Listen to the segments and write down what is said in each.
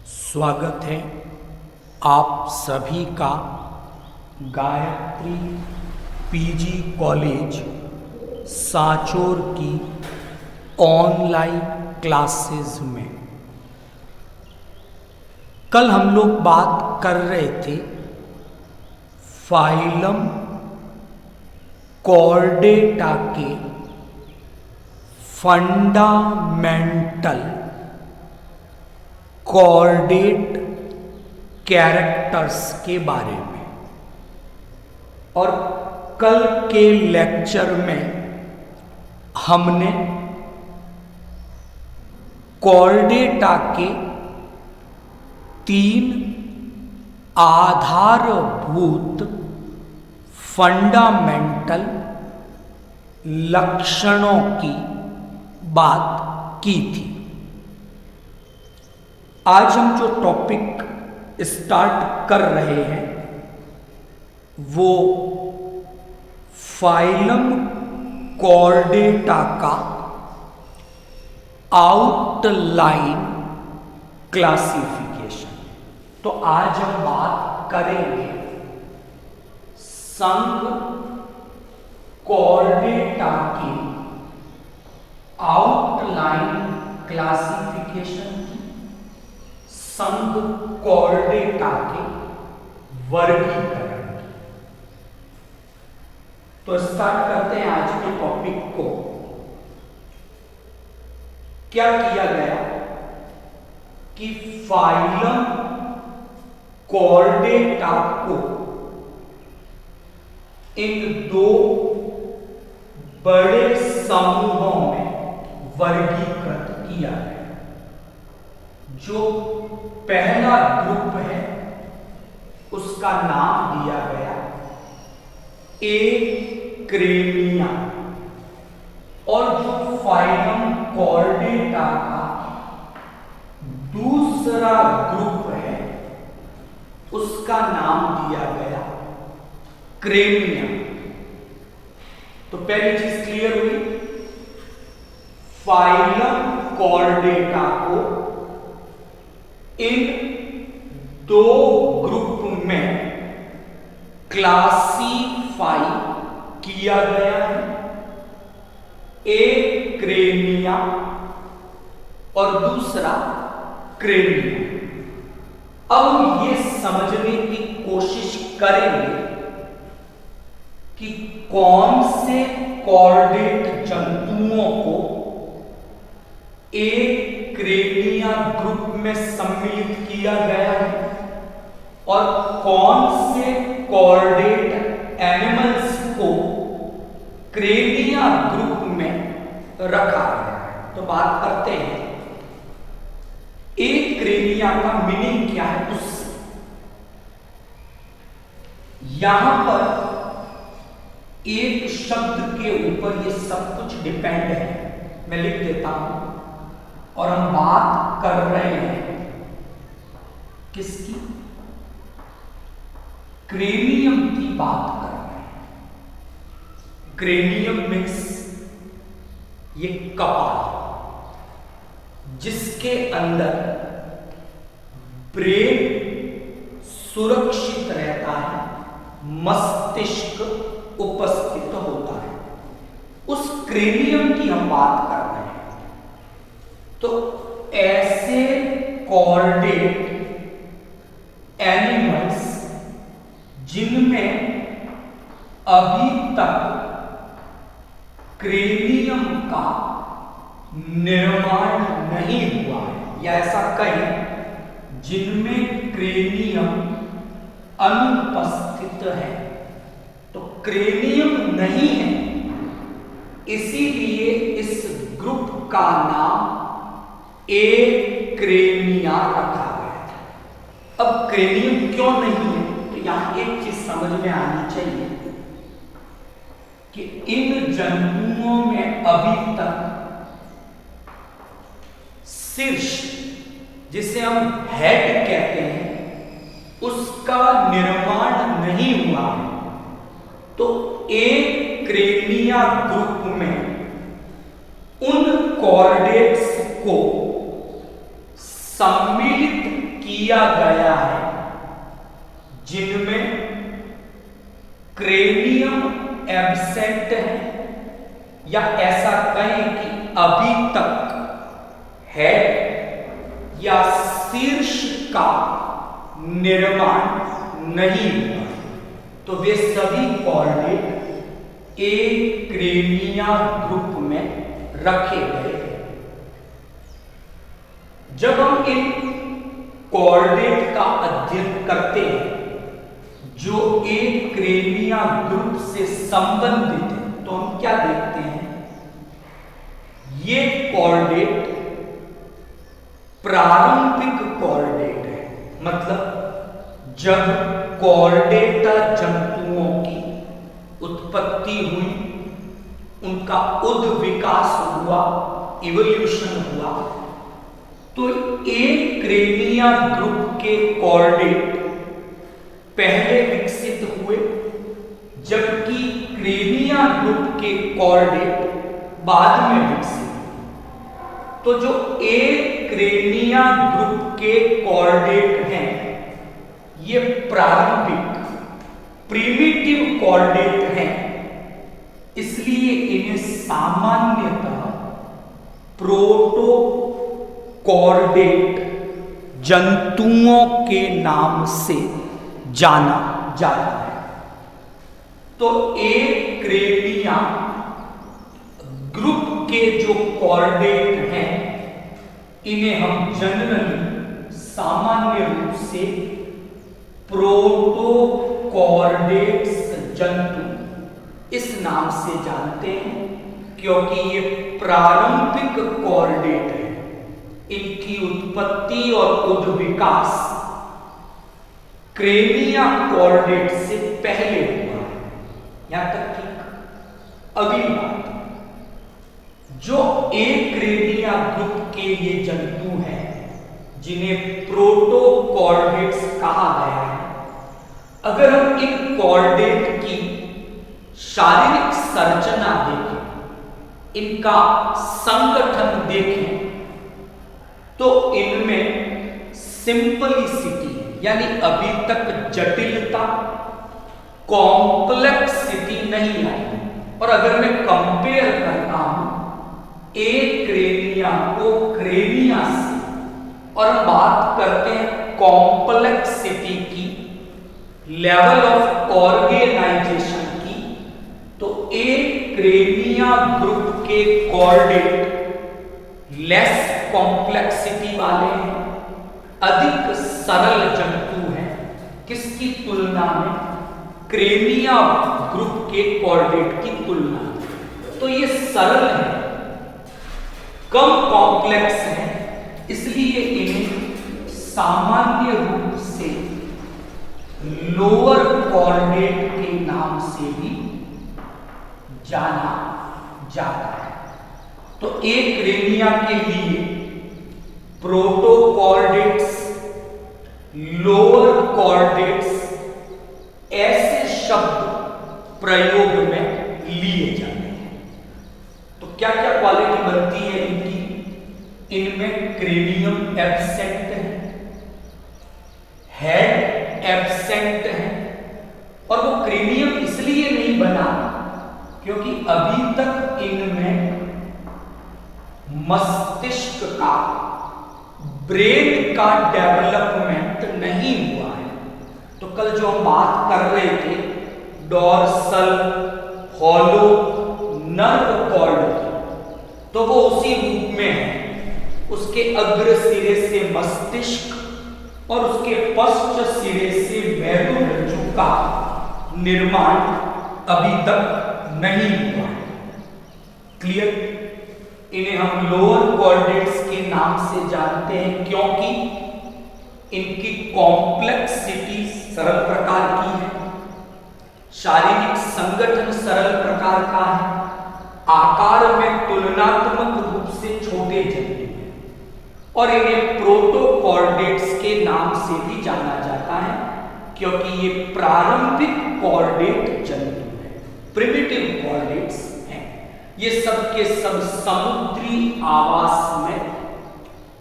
स्वागत है आप सभी का गायत्री पीजी कॉलेज सांचौर की ऑनलाइन क्लासेस में। कल हम लोग बात कर रहे थे फाइलम कॉर्डेटा के फंडामेंटल कॉर्डेट कैरेक्टर्स के बारे में, और कल के लेक्चर में हमने कॉर्डेटा के 3 आधारभूत फंडामेंटल लक्षणों की बात की थी। आज हम जो टॉपिक स्टार्ट कर रहे हैं वो फाइलम कॉर्डेटा का आउटलाइन क्लासिफिकेशन। तो आज हम बात करेंगे संघ कॉर्डेटा की आउटलाइन क्लासिफिकेशन, संघ कॉर्डेटा के वर्गीकरण की। तो स्टार्ट करते हैं आज के टॉपिक को। क्या किया गया कि फाइलम कॉर्डेटा को इन 2 बड़े समूहों में वर्गीकृत किया गया। जो पहला ग्रुप है उसका नाम दिया गया एक्रेनिया, और जो फाइलम कॉर्डेटा का दूसरा ग्रुप है उसका नाम दिया गया क्रेनिया। तो पहली चीज क्लियर हुई, फाइलम कॉर्डेटा को इन 2 ग्रुप में क्लासीफाई किया गया है, एक क्रेनिया और दूसरा क्रेनिया। अब हम ये समझने की कोशिश करेंगे कि कौन से कॉर्डेट जंतुओं को एक क्रेनिया ग्रुप में सम्मिलित किया गया है और कौन से कॉर्डेट एनिमल्स को क्रेनिया ग्रुप में रखा गया है। तो बात करते हैं एक क्रेनिया का मीनिंग क्या है उससे। यहां पर एक शब्द के ऊपर ये सब कुछ डिपेंड है। मैं लिख देता हूं, और हम बात कर रहे हैं किसकी? क्रेनियम की बात कर रहे हैं। क्रेनियम मीन्स ये कपाल, जिसके अंदर ब्रेन सुरक्षित रहता है, मस्तिष्क उपस्थित होता है, उस क्रेनियम की हम बात कर रहे हैं। तो ऐसे कॉर्डेट एनिमल्स जिनमें अभी तक क्रेनियम का निर्माण नहीं हुआ है, या ऐसा कहें जिनमें क्रेनियम अनुपस्थित है। तो क्रेनियम नहीं है, इसीलिए इस ग्रुप का नाम एक्रेनिया रखा गया था। अब क्रेनियम क्यों नहीं है, तो यहां एक चीज समझ में आनी चाहिए कि इन जंतुओं में अभी तक शीर्ष, जिसे हम हेड कहते हैं, उसका निर्माण नहीं हुआ है। तो एक्रेनिया ग्रुप में उन कॉर्डेट्स को सम्मिलित किया गया है जिनमें क्रेनियम एब्सेंट है, या ऐसा कहें कि अभी तक हेड या शीर्ष का निर्माण नहीं हुआ, तो वे सभी कॉर्डेट एक्रेनिया ग्रुप में रखे गए। जब हम इन कॉर्डेट का अध्ययन करते हैं जो एक्रेनिया ग्रुप से संबंधित है, तो हम क्या देखते हैं, ये कॉर्डेट प्रारंभिक कॉर्डेट है। मतलब जब कॉर्डेटा जंतुओं की उत्पत्ति हुई, उनका उद्विकास हुआ, इवोल्यूशन हुआ, तो एक्रेनिया ग्रुप के कॉर्डेट पहले विकसित हुए, जबकि क्रेनिया ग्रुप के कॉर्डेट बाद में विकसित हुए। तो जो एक्रेनिया ग्रुप के कॉर्डेट हैं, ये प्रारंभिक प्रिमिटिव कॉर्डेट हैं, इसलिए इन्हें सामान्यतः प्रोटो कॉर्डेट जंतुओं के नाम से जाना जाता है। तो एक्रेनिया ग्रुप के जो कॉर्डेट हैं, इन्हें हम जनरली सामान्य रूप से प्रोटो कॉर्डेट्स जंतु इस नाम से जानते हैं, क्योंकि ये प्रारंभिक कॉर्डेट है। इनकी उत्पत्ति और उद्विकास क्रेनिया कॉर्डेट से पहले हुआ है। यहां तक ठीक। अगली बात, जो एक्रेनिया ग्रुप के ये जंतु हैं जिन्हें प्रोटो कॉर्डेट्स कहा गया है, अगर हम इन कॉर्डेट की शारीरिक संरचना देखें, इनका संगठन देखें, तो इनमें सिंपलिसिटी यानी अभी तक जटिलता, कॉम्प्लेक्सिटी नहीं आई। और अगर मैं कंपेयर करता हूं एक्रेनिया को क्रेनिया से, और हम बात करते हैं कॉम्प्लेक्सिटी की, लेवल ऑफ ऑर्गेनाइजेशन की, तो एक्रेनिया ग्रुप के कॉर्डेट लेस कॉम्प्लेक्सिटी वाले हैं, अधिक सरल जंतु हैं, किसकी तुलना में, क्रेनिया ग्रुप के कॉर्डेट की तुलना में। तो ये सरल है, कम कॉम्प्लेक्स है, इसलिए इन्हें सामान्य रूप से लोअर कॉर्डेट के नाम से भी जाना जाता है। तो एक्रेनिया के लिए प्रोटोकॉर्डेट्स, लोअर कॉर्डेट्स ऐसे शब्द प्रयोग में लिए जाते हैं। तो क्या क्या क्वालिटी बनती है इनकी, इनमें क्रेनियम एब्सेंट है, हेड एब्सेंट है, और वो क्रेनियम इसलिए नहीं बना क्योंकि अभी तक इनमें मस्तिष्क का, ब्रेन का डेवलपमेंट नहीं हुआ है। तो कल जो हम बात कर रहे थे डोर्सल हॉलो नर्व कॉर्ड की, तो वो उसी रूप में है। उसके अग्र सिरे से मस्तिष्क और उसके पश्च सिरे से मेरुरज्जु का निर्माण अभी तक नहीं हुआ है। क्लियर? इन्हें हम लोअर कॉर्डेट्स के नाम से जानते हैं क्योंकि इनकी कॉम्प्लेक्सिटी सरल प्रकार की है, शारीरिक संगठन सरल प्रकार का है, आकार में तुलनात्मक रूप से छोटे जंतु हैं, और इन्हें प्रोटोकॉर्डेट्स के नाम से भी जाना जाता है क्योंकि ये प्रारंभिक कॉर्डेट जंतु हैं, प्रिमिटिव कॉर्डेट्स हैं। ये सब के सब समुद्री आवास में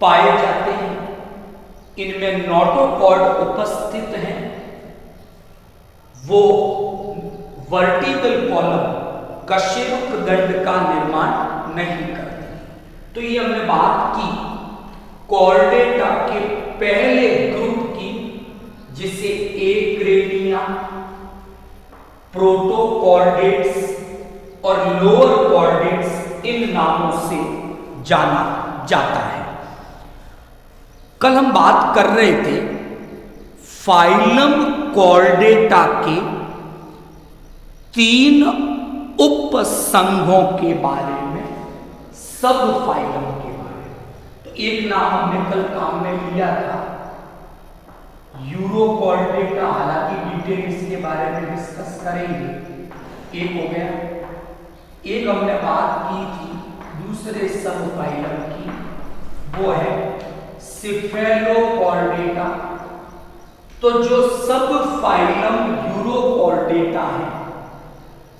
पाए जाते हैं। इनमें नोटोकॉर्ड उपस्थित हैं, वो वर्टिकल कॉलम कशेरुक दंड का निर्माण नहीं करते। तो ये हमने बात की कॉर्डेटा के पहले ग्रुप की, जिसे एक्रेनिया, प्रोटोकॉर्डेट्स और लोअर कॉर्डेट्स इन नामों से जाना जाता है। कल हम बात कर रहे थे फाइलम कॉर्डेटा के 3 उपसंघों के बारे में, सब फाइलम के बारे में। तो एक नाम हमने कल काम में लिया था यूरोकॉर्डेटा, हालांकि डिटेल इसके बारे में डिस्कस करेंगे। एक हो गया। एक हमने बात की थी दूसरे सब फाइलम की, वो है सिफेलोकॉर्डेटा। तो जो सब फाइलम यूरोकॉर्डेटा है,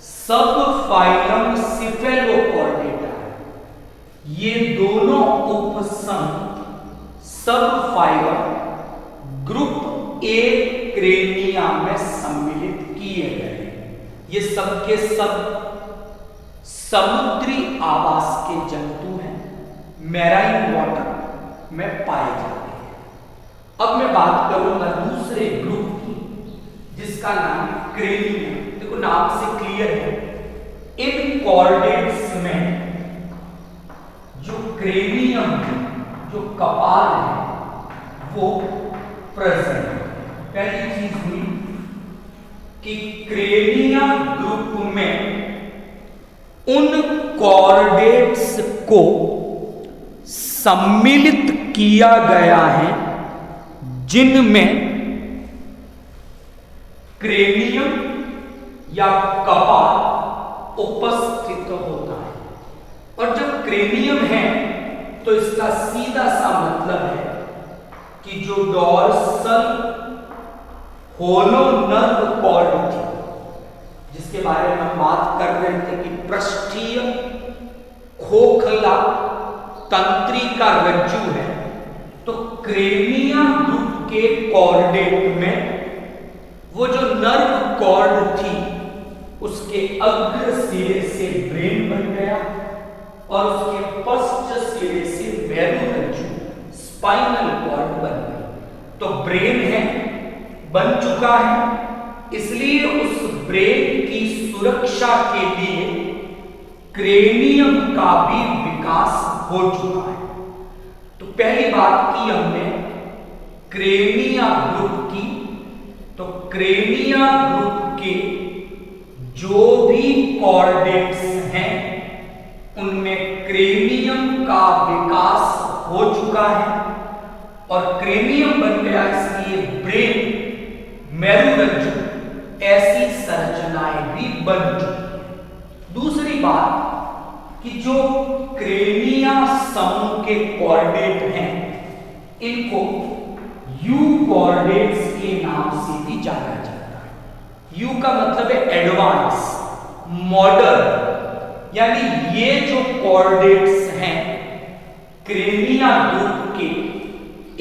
सब फाइलम सिफेलोकॉर्डेटा है, ये दोनों उपसंघ सब फाइलम ग्रुप एक्रेनिया में सम्मिलित किए गए। ये सब के सब समुद्री आवास के जंतु हैं, मैराइन वाटर में पाए जाते हैं। अब मैं बात करूंगा दूसरे ग्रुप की, जिसका नाम क्रेनियम। देखो नाम से क्लियर है, इन कॉर्डेट्स में जो क्रेनियम है, जो कपाल है, वो प्रेजेंट है। पहली चीज हुई कि क्रेनिया ग्रुप में उन कॉर्डेट्स को सम्मिलित किया गया है जिनमें क्रेनियम या कपाल उपस्थित होता है। और जब क्रेनियम है तो इसका सीधा सा मतलब है कि जो डॉर्सल होलो नर्व कॉर्ड थी, जिसके बारे में हम बात कर रहे थे कि पृष्ठीय खोखला तंत्रिका रज्जु है, तो क्रेनिया ग्रुप के कॉर्डेट में वो जो नर्व कॉर्ड थी, उसके अग्र सिरे से ब्रेन बन गया और उसके पश्च सिरे से मेरुरज्जु स्पाइनल कॉर्ड बन गई। तो ब्रेन है, बन चुका है, इसलिए उस ब्रेन की सुरक्षा के लिए क्रेनियम का भी विकास हो चुका है। तो पहली बात की हमने क्रेनिया ग्रुप की, तो क्रेनिया ग्रुप के जो भी कॉर्डेट्स हैं उनमें क्रेनियम का विकास हो चुका है और क्रेनियम बन गया, इसलिए ब्रेन, मेरुरज्जु, ऐसी संरचनाएं भी बन चुकी है। दूसरी बात कि जो क्रेनिया समूह के कॉर्डेट हैं, इनको यूकॉर्डेट्स के नाम से भी जाना जाता है। यू का मतलब है एडवांस, मॉडर्न, यानी ये जो कॉर्डेट्स हैं क्रेनिया ग्रुप के,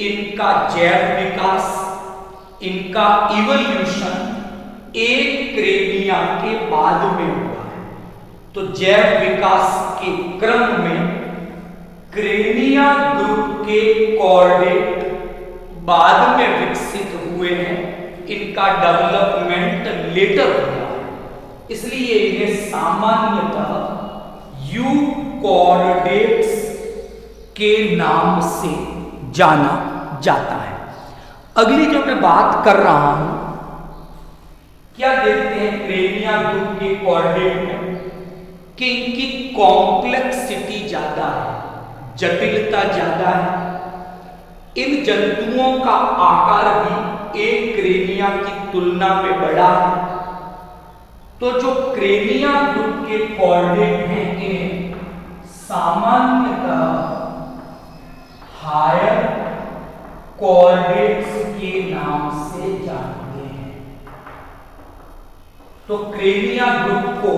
इनका जैव विकास, इनका इवोल्यूशन एक क्रेनिया के बाद में हुआ है। तो जैव विकास के क्रम में क्रेनिया ग्रुप के कॉर्डेट बाद में विकसित हुए हैं, इनका डेवलपमेंट लेटर हुआ है, इसलिए इन्हें सामान्यतः यूकॉर्डेट्स के नाम से जाना जाता है। अगली जो मैं बात कर रहा हूं, क्या देखते हैं क्रेनिया ग्रुप के कॉर्डेट में कि इनकी कॉम्प्लेक्सिटी ज्यादा है, जटिलता ज्यादा है। इन जंतुओं का आकार भी एक क्रेनिया की तुलना में बड़ा है। तो जो क्रेनिया ग्रुप के कॉर्डेट हैं, इन्हें सामान्यतः हायर कॉर्डेट्स के नाम से जानते हैं। तो क्रेनिया ग्रुप को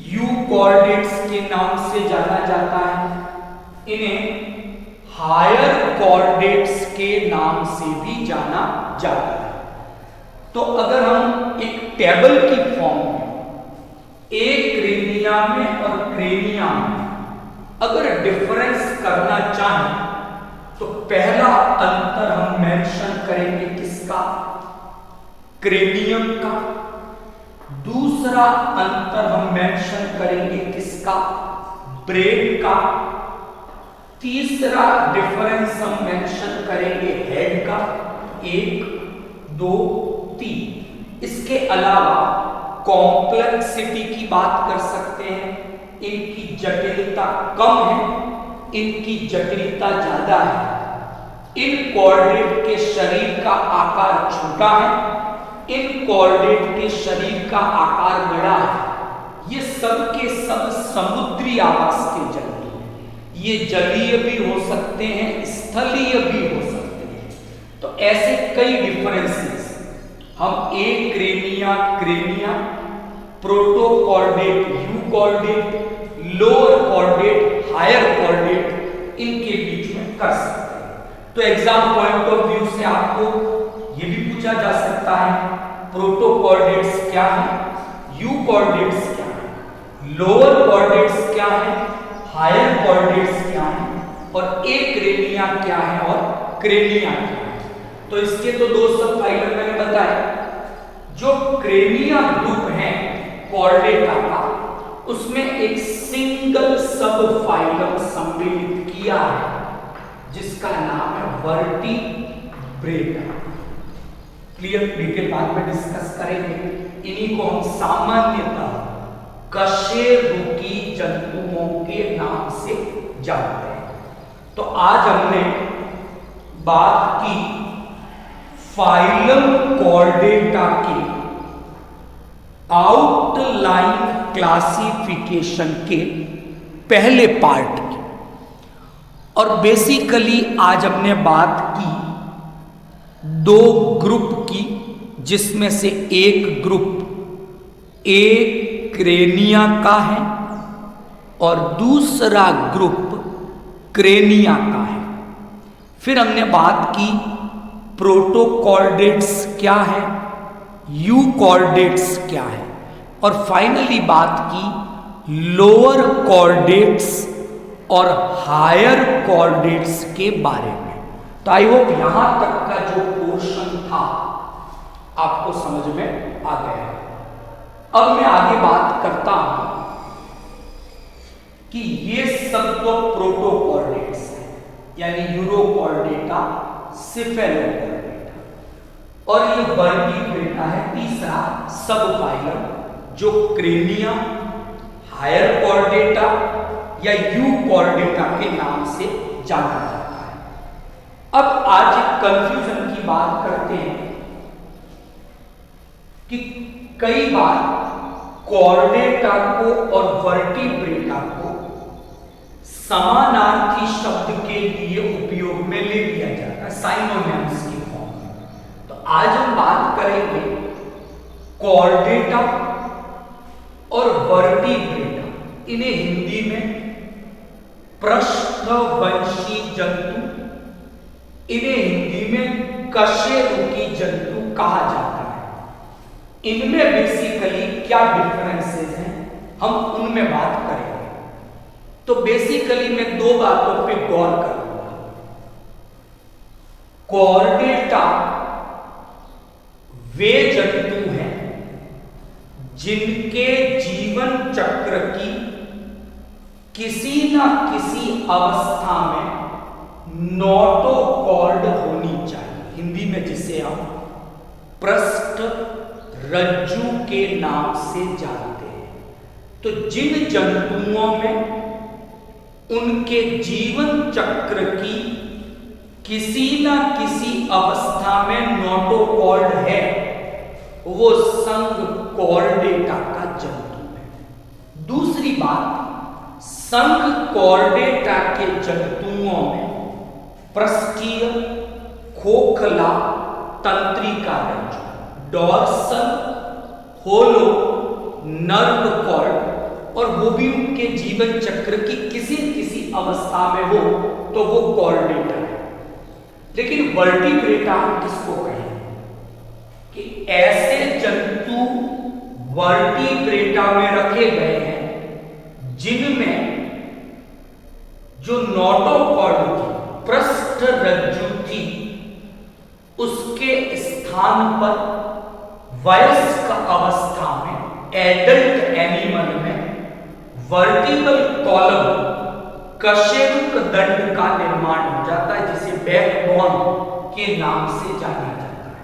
यूकॉर्डेट्स के नाम से जाना जाता है। इन्हें हायर कॉर्डेट्स के नाम से भी जाना जाता है। तो अगर हम एक टेबल की फॉर्म में एक क्रेनिया में और क्रेनिया में अगर डिफरेंस करना चाहें तो पहला अंतर हम मेंशन करेंगे किसका? क्रेनियम का। दूसरा अंतर हम मेंशन करेंगे किसका? ब्रेन का। तीसरा डिफरेंस हम मेंशन करेंगे हेड का। 1 2 3। इसके अलावा कॉम्प्लेक्सिटी की बात कर सकते हैं। इनकी जटिलता कम है, इनकी जटिलता ज्यादा है। इन कॉर्डेट के शरीर का आकार छोटा है, इन कॉर्डेट के शरीर का आकार बड़ा है। ये सब के सब समुद्री आवास के जंतु हैं। ये जलीय भी हो सकते हैं, स्थलीय भी हो सकते हैं। तो ऐसे कई डिफरेंसेस हम acrania, protochordate, euchordate, lower chordate, higher chordate, इनके बीच में कर सकते हैं। तो एग्जाम पॉइंट ऑफ व्यू से आपको यह भी पूछा जा सकता है प्रोटोकॉर्डेट्स क्या है, यूकॉर्डेट्स क्या है, लोअर कॉर्डेट्स क्या है, हायर कॉर्डेट्स क्या है, और एक क्रेनिया क्या है और क्रेनिया क्या है। तो इसके तो 2 सब फाइलम मैंने बताया। जो क्रेनिया ग्रुप है कॉर्डेटा का, उसमें एक सिंगल सब फाइलम सम्मिलित किया है जिसका नाम है वर्टिब्रेटा। क्लियर? डिटेल बाद में डिस्कस करेंगे। इन्हीं को हम सामान्यतः कशेरुकी जंतुओं के नाम से जानते हैं। तो आज हमने बात की फाइलम कॉर्डेटा के आउटलाइन क्लासिफिकेशन के पहले पार्ट की, और बेसिकली आज हमने बात की 2 ग्रुप की, जिसमें से एक ग्रुप एक क्रेनिया का है और दूसरा ग्रुप क्रेनिया का है। फिर हमने बात की प्रोटोकॉर्डेट्स क्या है, यूकॉर्डेट्स क्या है, और फाइनली बात की लोअर कॉर्डेट्स और हायर कॉर्डेट्स के बारे में। तो आई होप यहां तक का जो पोर्शन था आपको समझ में आ गया है। अब मैं आगे बात करता हूं कि ये सब तो प्रोटोकॉर्डेट्स हैं, यानी यूरोकॉर्डेटा, सिफेलोकॉर्डेटा, और ये वर्टिब्रेटा है तीसरा सब फाइलम, जो क्रेनिया, हायर कॉर्डेटा या यूकॉर्डेटा के नाम से जाना जाता है। अब आज कंफ्यूजन की बात करते हैं कि कई बार कॉर्डेटा को और वर्टिब्रेटा को समानार्थी शब्द के लिए उपयोग में ले लिया जाता है, साइनोनिम्स की फॉर्म में। तो आज हम बात करेंगे कॉर्डेटा और वर्टिब्रेटा। इन्हें हिंदी में पृष्ठवंशी जंतु, इन्हें हिंदी में कशेरुकी जंतु कहा जाता है। इनमें बेसिकली क्या डिफरेंसेस हैं हम उनमें बात करेंगे। तो बेसिकली मैं 2 बातों पे गौर करूंगा। कॉर्डेटा वे जंतु हैं जिनके जीवन चक्र की किसी ना किसी अवस्था में नोटोकॉर्ड होनी चाहिए, हिंदी में जिसे हम पृष्ठ रज्जु के नाम से जानते हैं। तो जिन जंतुओं में उनके जीवन चक्र की किसी ना किसी अवस्था में नोटोकॉर्ड है, वो संघ कॉर्डेटा का जंतु है। दूसरी बात, संघ कॉर्डेटा के जंतुओं में पृष्ठीय, खोखला, तंत्रिका रज्जु, डॉर्सल, होलो, नर्व कॉर्ड, और वो भी उनके जीवन चक्र की किसी किसी अवस्था में वो तो वो कॉर्डेटा है। लेकिन वर्टिब्रेटा हम किसको कहें कि ऐसे जंतु वर्टिब्रेटा में रखे गए हैं जिनमें जो नोटोकॉर्ड थी, पृष्ठ रज्जु थी, उसके स्थान पर वयस्क अवस्था में एडल्ट एनिमल में वर्टिबल कॉलम कशेरुक दंड का निर्माण हो जाता है, जिसे बैकबोन के नाम से जाना जाता है।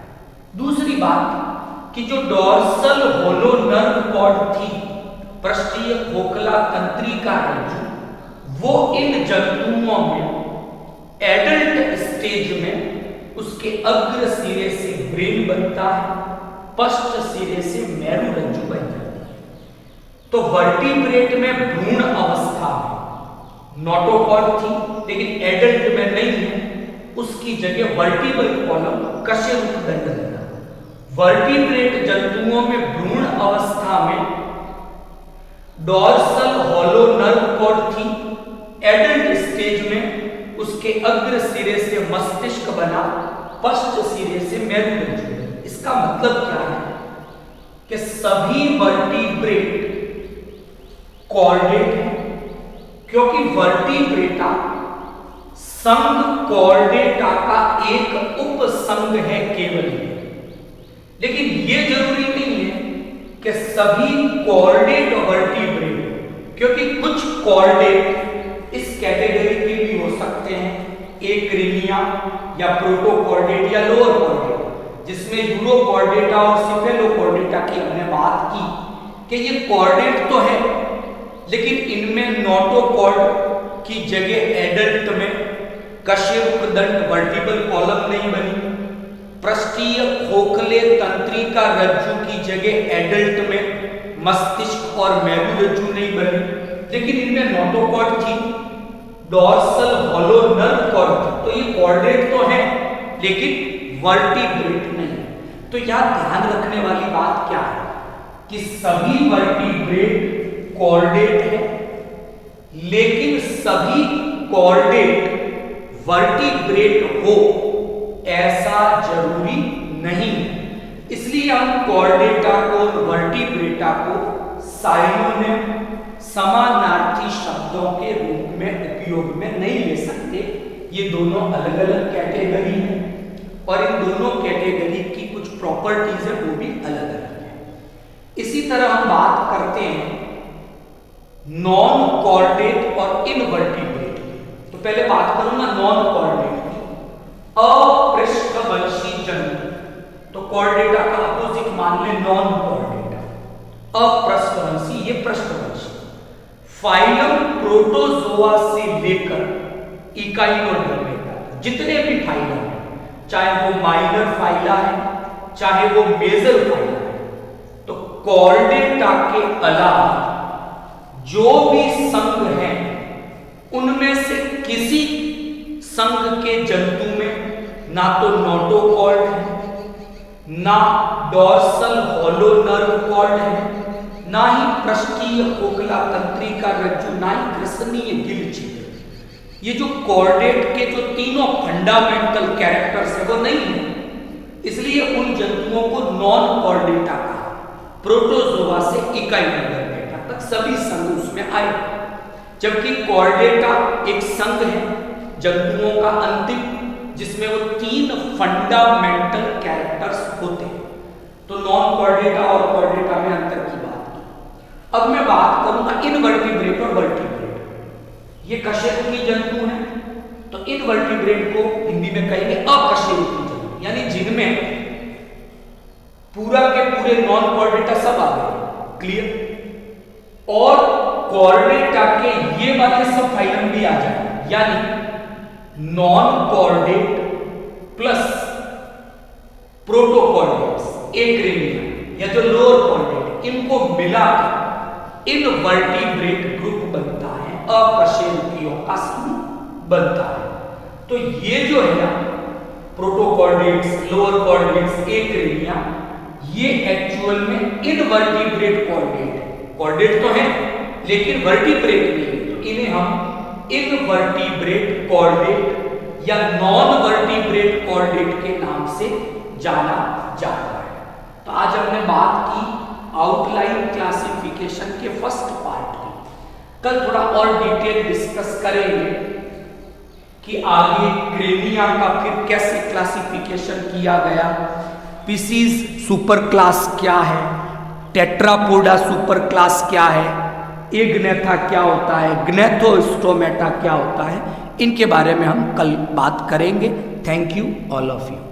दूसरी बात कि जो डोर्सल होलो नर्व कॉर्ड थी, पृष्ठीय खोखला तंत्रिका रज्जु, वो इन जंतुओं में एडल्ट स्टेज में उसके अग्र सिरे से ब्रेन बनता है, पश्च सिरे से मेरु रज्जु बन जाती है। तो वर्टिब्रेट में भ्रूण अवस्था में नोटोकॉर्ड थी लेकिन एडल्ट में नहीं है, उसकी जगह वर्टिबल कॉलम कशेरुक दंड लगा। वर्टिब्रेट जंतुओं में भ्रूण अवस्था में डोर्सल होलो नर्व कॉर्ड थी, एडल्ट स्टेज में उसके अग्र सिरे से मस्तिष्क बना, पश्च सिरे से मेरु रज्जु। इसका मतलब क्या है कि सभी वर्टिब्रेट कॉर्डेट हैं, क्योंकि वर्टिब्रेटा संघ कॉर्डेटा का एक उपसंघ है केवल। लेकिन यह जरूरी नहीं है कि सभी कॉर्डेट वर्टिब्रेट, क्योंकि कुछ कॉर्डेट इस कैटेगरी के भी हो सकते हैं, एक्रिनिया या प्रोटोकॉर्डेट या लोअर कॉर्डेट, जिसमें यूरोकॉर्डेटा और सिफेलोकॉर्डेटा की हमने बात की कि ये कॉर्डेट तो है लेकिन इनमें नोटोकॉर्ड की जगह एडल्ट में कशेरुक दंड वर्टिबल कॉलम नहीं बनी, पृष्ठीय खोखले तंत्रिका रज्जु की जगह एडल्ट में मस्तिष्क और मेरु रज्जु नहीं बनी, लेकिन इनमें नोटोकॉर्ड थी, डोर्सल होलो नर्व कॉर्ड थी। तो ये कॉर्डेट तो है लेकिन वर्टिब्रेट नहीं। तो यहां ध्यान रखने वाली बात क्या है कि सभी वर्टिब्रेट कॉर्डेट है, लेकिन सभी कॉर्डेट वर्टिब्रेट हो ऐसा जरूरी नहीं। इसलिए हम कॉर्डेटा को और वर्टिब्रेटा को साइनोनिम समानार्थी शब्दों के रूप में उपयोग में नहीं ले सकते। ये दोनों अलग अलग कैटेगरी हैं और इन दोनों कैटेगरी की कुछ प्रॉपर्टीज है वो भी अलग अलग है। इसी तरह हम बात करते हैं नॉन कॉर्डेट और इनवर्टिब्रेट की। तो पहले बात करूंगा नॉन कॉर्डेट की। अपृष्ठवंशी जंतु, तो कॉर्डेटा का अपोजिट मान ले नॉन कॉर्डेटा। अपृष्ठवंशी, ये पृष्ठवंशी। फाइलम प्रोटोजोआ से लेकर इकाइनोडर्मेटा, जितने भी फाइलम हैं, चाहे वो माइनर फाइला है चाहे वो मेजर फाइला है, तो कॉर्डेटा के अलावा जो भी संघ हैं उनमें से किसी संघ के जंतु में ना तो नोटोकॉर्ड है, ना डोर्सल होलो नर्व कॉर्ड है, ना ही पृष्ठीय खोखला तंत्रिका रज्जु, ना ही ग्रसनीय गिल छिद्र। ये जो कॉर्डेट के जो तीनों फंडामेंटल कैरेक्टर्स है वो नहीं है, इसलिए उन जंतुओं को नॉन कॉर्डेटा कहा। प्रोटोजोआ से इकाइनोडर्मेटा तक सभी संघ उसमें आए, जबकि कॉर्डेटा एक संघ है जंतुओं का अंतिम, जिसमें वो तीन फंडामेंटल कैरेक्टर्स होते हैं। तो नॉन कॉर्डेटा और कॉर्डेटा में अंतर की बात की। अब मैं बात करूंगा इनवर्टिब्रेट और वर्टिब्रेट। ये कशेरुकी जंतु हैं, तो इनवर्टिब्रेट को हिंदी में कहेंगे अकशेरुकी जंतु, यानी जिनमें पूरा के पूरे नॉन कॉर्डेटा सब आ गए, क्लियर, और कॉर्डेटा के ये वाले सब फाइलम भी आ जाए, यानी नॉन कॉर्डेट प्लस प्रोटोकॉर्डेट्स, एक्रेनिया या जो लोअर कॉर्डेट, इनको मिलाकर इनवर्टिब्रेट ग्रुप बनता है, अकशेरुकियों का समूह बनता है। तो ये जो है ना प्रोटोकॉर्डेट्स, लोअर कॉर्डेट्स, एक्रेनिया, ये एक्चुअल में इनवर्टिब्रेट कॉर्डेट है। कॉर्डेट तो है लेकिन वर्टिब्रेट नहीं, तो इन्हें हम इनवर्टिब्रेट कॉर्डेट या नॉन वर्टिब्रेट कॉर्डेट के नाम से जाना जाता है। तो आज हमने बात की आउटलाइन क्लासिफिकेशन के फर्स्ट पार्ट की। कल थोड़ा और डिटेल डिस्कस करेंगे कि आगे क्रेनिया का फिर कैसे क्लासिफिकेशन किया गया, पीसीज सुपर क्लास क्या है, टेट्रापोडा सुपर क्लास क्या है, एग्नेथा क्या होता है, ग्नेथोस्टोमेटा क्या होता है, इनके बारे में हम कल बात करेंगे। Thank you all of you.